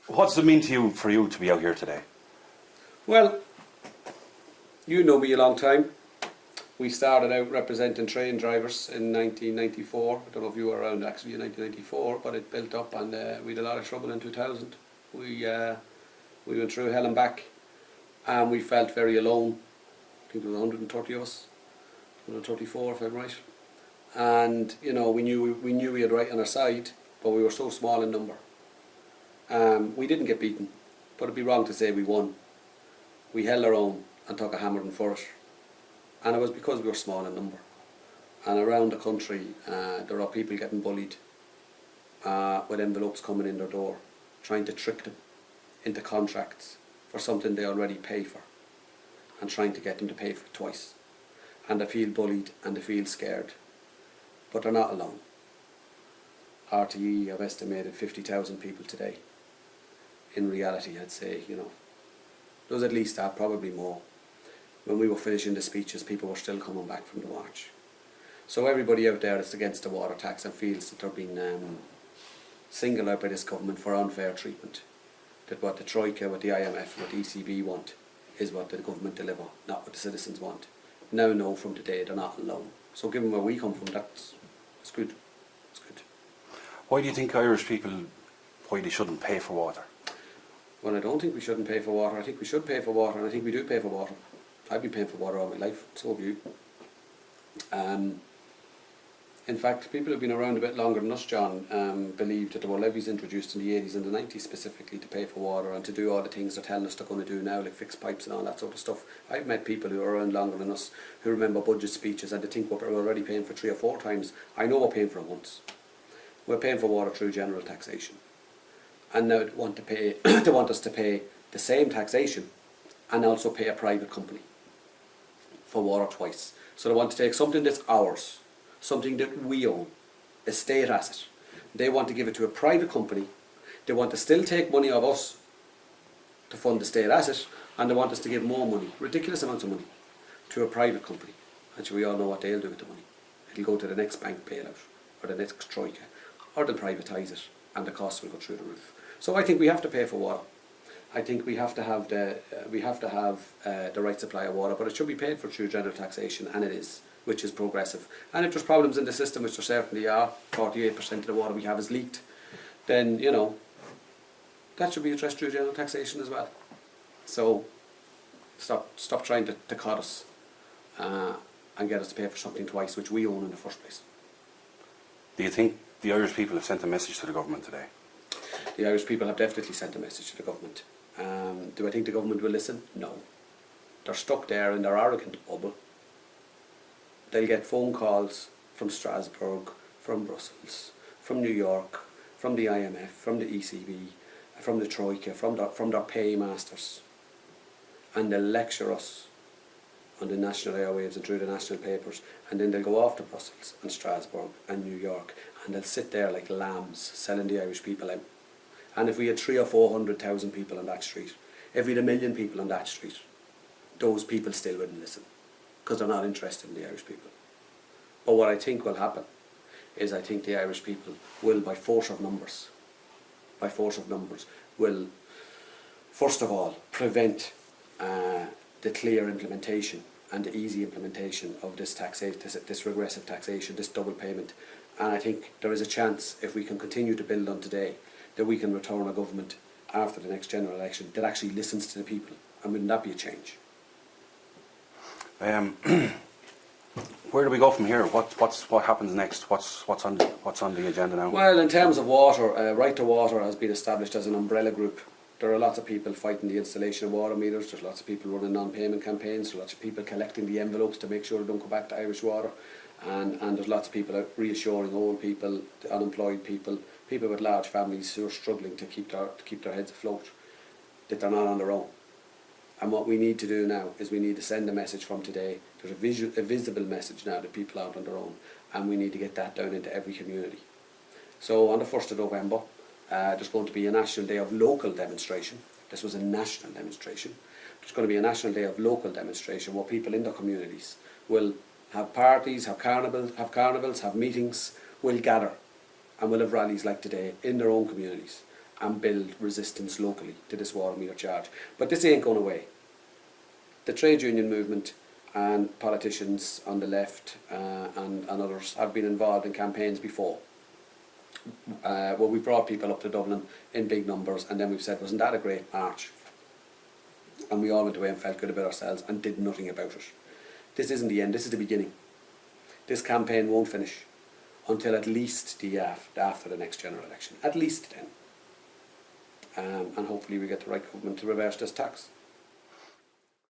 What does it mean to you, for you, to be out here today? Well, you know me a long time. We started out representing train drivers in 1994. I don't know if you were around actually in 1994, but it built up and we had a lot of trouble in 2000. We went through hell and back and we felt very alone. I think there was 130 of us, 134 if I'm right. And you know, we knew we had right on our side, but we were so small in number. We didn't get beaten, but it'd be wrong to say we won. We held our own and took a hammering for it. And it was because we were small in number. And around the country, there are people getting bullied with envelopes coming in their door, trying to trick them into contracts for something they already pay for, and trying to get them to pay for it twice. And they feel bullied and they feel scared. But they're not alone. RTE have estimated 50,000 people today. In reality, I'd say, you know, there was at least that, probably more. When we were finishing the speeches, people were still coming back from the march. So everybody out there that's against the water tax and feels that they're being singled out by this government for unfair treatment, that what the Troika, what the IMF, what the ECB want is what the government deliver, not what the citizens want. Now know from today they're not alone. So given where we come from, that's good. It's good. Why do you think Irish people, why they shouldn't pay for water? Well, I don't think we shouldn't pay for water. I think we should pay for water, and I think we do pay for water. I've been paying for water all my life, so have you. In fact, people who've been around a bit longer than us, John, believe that there were levies introduced in the 80s and the 90s specifically to pay for water and to do all the things they're telling us they're going to do now, like fix pipes and all that sort of stuff. I've met people who are around longer than us who remember budget speeches and they think what we're already paying for 3 or 4 times. I know we're paying for it once. We're paying for water through general taxation. And now they want to pay, they want us to pay the same taxation and also pay a private company for water twice. So they want to take something that's ours, something that we own, a state asset. They want to give it to a private company. They want to still take money of us to fund the state asset, and they want us to give more money, ridiculous amounts of money, to a private company. And so we all know what they'll do with the money. It'll go to the next bank bailout, or the next troika, or they'll privatise it, and the costs will go through the roof. So I think we have to pay for water. I think we have to have the right supply of water, but it should be paid for through general taxation, and it is, which is progressive. And if there's problems in the system, which there certainly are, 48% of the water we have is leaked, then you know that should be addressed through general taxation as well. So stop trying to cut us and get us to pay for something twice, which we own in the first place. Do you think the Irish people have sent a message to the government today? The Irish people have definitely sent a message to the government. Do I think the government will listen? No. They're stuck there in their arrogant bubble. They'll get phone calls from Strasbourg, from Brussels, from New York, from the IMF, from the ECB, from the Troika, from their paymasters. And they'll lecture us on the national airwaves and through the national papers, and then they'll go off to Brussels and Strasbourg and New York, and they'll sit there like lambs selling the Irish people out. And if we had 300,000 or 400,000 people on that street, if we had 1 million people on that street, those people still wouldn't listen, because they're not interested in the Irish people. But what I think will happen is I think the Irish people will, by force of numbers, will first of all prevent the clear implementation and the easy implementation of this taxation, this regressive taxation, this double payment. And I think there is a chance, if we can continue to build on today, that we can return a government after the next general election that actually listens to the people. And wouldn't that be a change? Where do we go from here? What happens next? What's on the agenda now? Well, in terms of water, Right2Water has been established as an umbrella group. There are lots of people fighting the installation of water meters. There's lots of people running non-payment campaigns. There's lots of people collecting the envelopes to make sure they don't go back to Irish Water. And there's lots of people out reassuring old people, unemployed people, people with large families who are struggling to keep their heads afloat, that they're not on their own. And what we need to do now is we need to send a message from today. There's a visible message now that people aren't on their own, and we need to get that down into every community. So on the 1st of November, there's going to be a National Day of Local Demonstration. This was a national demonstration. There's going to be a National Day of Local Demonstration where people in their communities will have parties, have carnivals, have meetings, will gather and will have rallies like today in their own communities. and build resistance locally to this water meter charge. But this ain't going away. The trade union movement and politicians on the left and others have been involved in campaigns before, where we brought people up to Dublin in big numbers, and then we've said, wasn't that a great march? And we all went away and felt good about ourselves and did nothing about it. This isn't the end, this is the beginning. This campaign won't finish until at least after the next general election. At least then. And hopefully we get the right government to reverse this tax.